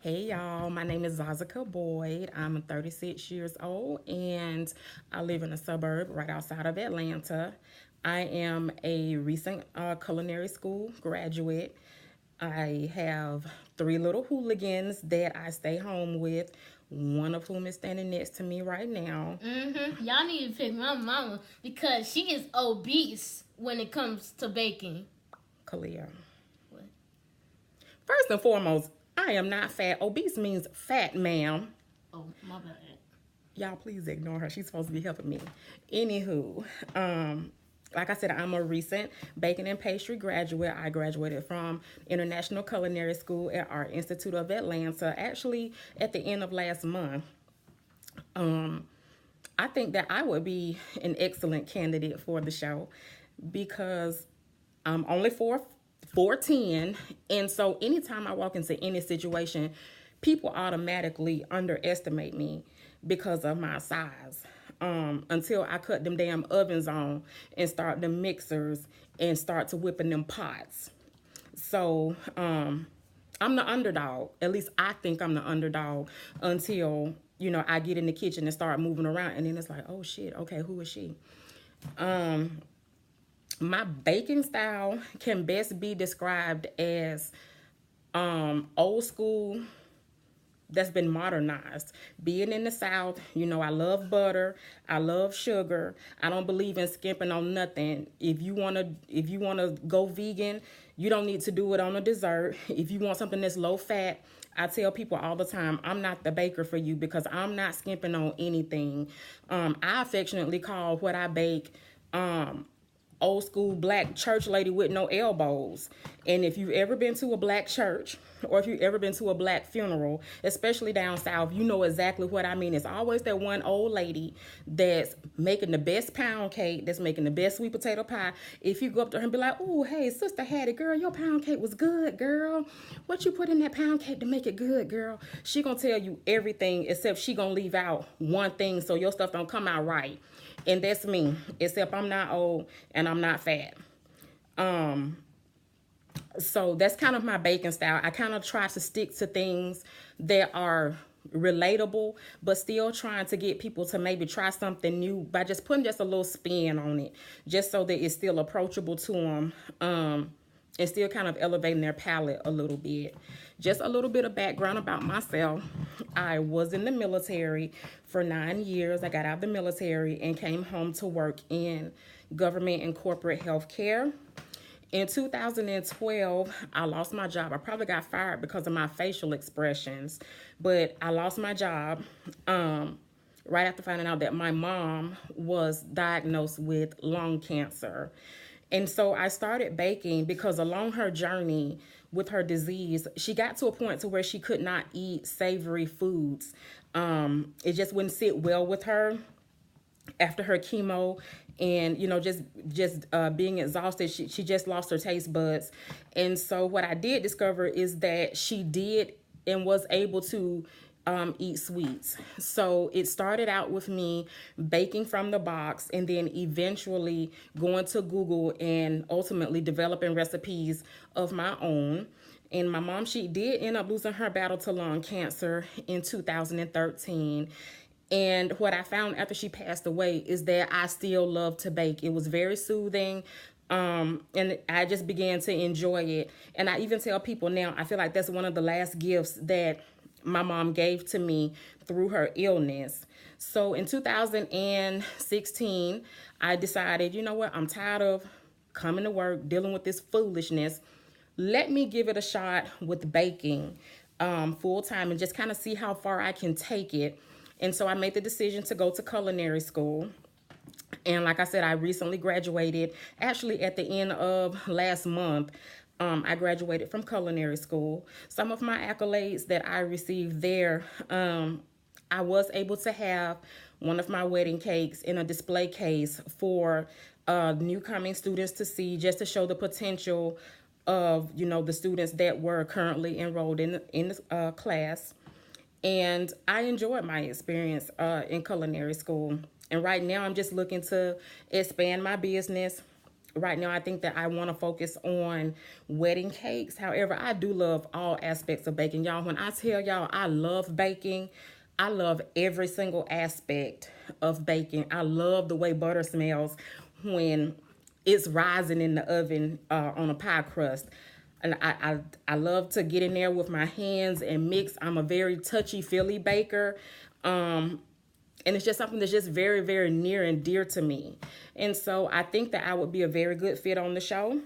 Hey y'all, my name is Zazika Boyd. I'm 36 years old and I live in a suburb right outside of Atlanta. I am a recent culinary school graduate. I have three little hooligans that I stay home with, one of whom is standing next to me right now. Y'all need to pick my mama because she is obese when it comes to baking. Kalia. What? First and foremost, I am not fat. Obese means fat, ma'am. Oh, my bad. Y'all please ignore her. She's supposed to be helping me. Anywho, like I said, I'm a recent baking and pastry graduate. I graduated from International Culinary School at Art Institute of Atlanta, actually at the end of last month. I think that I would be an excellent candidate for the show because I'm only 4'10", and so anytime I walk into any situation, people automatically underestimate me because of my size. Until I cut them damn ovens on and start the mixers and start to whipping them pots. So I'm the underdog. At least I think I'm the underdog until I get in the kitchen and start moving around, and then it's like, oh shit, okay, who is she? My baking style can best be described as old school that's been modernized. Being in the South, I love butter, I love sugar. I don't believe in skimping on nothing. If you wanna go vegan, you don't need to do it on a dessert. If you want something that's low fat, I tell people all the time, I'm not the baker for you because I'm not skimping on anything. I affectionately call what I bake old school black church lady with no elbows. And if you've ever been to a black church or if you've ever been to a black funeral, especially down south, you know exactly what I mean. It's always that one old lady that's making the best pound cake, that's making the best sweet potato pie. If you go up to her and be like, oh, hey, Sister Hattie, girl, your pound cake was good, girl. What you put in that pound cake to make it good, girl? She gonna tell you everything except she gonna leave out one thing so your stuff don't come out right. And that's me, except I'm not old and I'm not fat. So that's kind of my baking style. I kind of try to stick to things that are relatable, but still trying to get people to maybe try something new by just putting just a little spin on it, just so that it's still approachable to them. And still kind of elevating their palate a little bit. Just a little bit of background about myself. I was in the military for 9 years. I got out of the military and came home to work in government and corporate health care. In 2012, I lost my job. I probably got fired because of my facial expressions, but I lost my job right after finding out that my mom was diagnosed with lung cancer. And so I started baking because along her journey with her disease, she got to a point to where she could not eat savory foods. It just wouldn't sit well with her after her chemo, and just being exhausted, she just lost her taste buds. And so what I did discover is that she did and was able to eat sweets. So it started out with me baking from the box and then eventually going to Google and ultimately developing recipes of my own. And my mom, she did end up losing her battle to lung cancer in 2013. And what I found after she passed away is that I still love to bake. It was very soothing. And I just began to enjoy it. And I even tell people now, I feel like that's one of the last gifts that my mom gave to me through her illness. So in 2016, I decided, you know what, I'm tired of coming to work, dealing with this foolishness. Let me give it a shot with baking full time and just kind of see how far I can take it. And so I made the decision to go to culinary school. And like I said, I recently graduated, actually at the end of last month. I graduated from culinary school. Some of my accolades that I received there, I was able to have one of my wedding cakes in a display case for new coming students to see, just to show the potential of the students that were currently enrolled in the class. And I enjoyed my experience in culinary school. And right now, I'm just looking to expand my business, right now I think that I want to focus on wedding cakes. However, I do love all aspects of baking. Y'all, when I tell y'all I love baking, I love every single aspect of baking. I love the way butter smells when it's rising in the oven on a pie crust. And I love to get in there with my hands and mix. I'm a very touchy-feely baker. And it's just something that's just very, very near and dear to me. And so I think that I would be a very good fit on the show.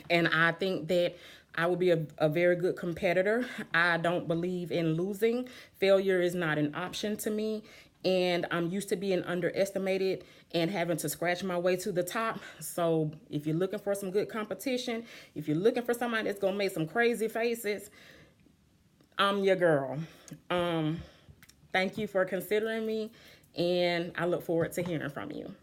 And I think that I would be a very good competitor. I don't believe in losing. Failure is not an option to me. And I'm used to being underestimated and having to scratch my way to the top. So if you're looking for some good competition, if you're looking for somebody that's going to make some crazy faces, I'm your girl. Thank you for considering me, and I look forward to hearing from you.